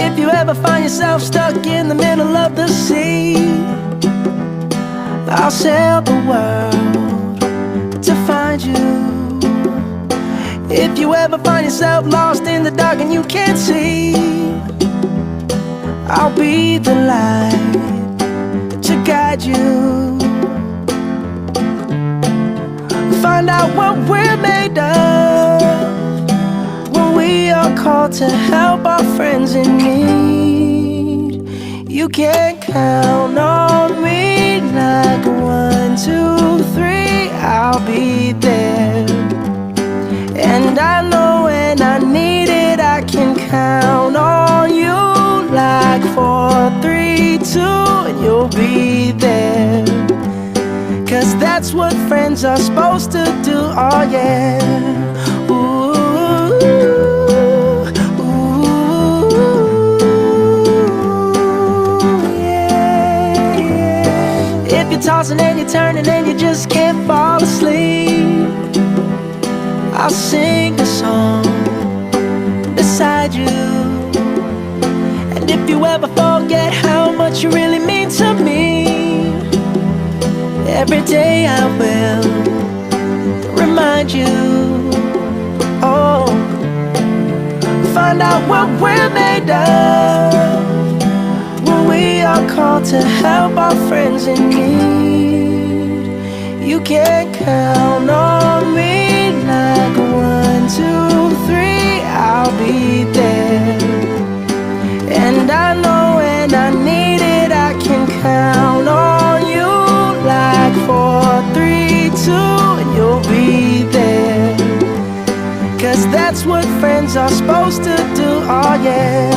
If you ever find yourself stuck in the middle of the sea, I'll sail the world to find you. If you ever find yourself lost in the dark and you can't see, I'll be the light to guide you. Find out what we're made of when we are called to help our friends in need. You can count on me like 1, 2, 3, I'll be there. And I know when I need it, I can count on you like 4, 3, 2, and you'll be there. 'Cause that's what friends are supposed to do, oh yeah. Ooh, ooh, yeah, yeah. If you're tossing and you're turning and you just can't fall asleep, I'll sing a song beside you. And if you ever forget how much you really mean to me, every day I will remind you. Oh, find out what we're made of when we are called to help our friends in need. You can count on me like 1, 2, 3, I'll be there. And I know when I need it, I can count on you like 4, 3, 2, and you'll be there. 'Cause that's what friends are supposed to do, oh yeah.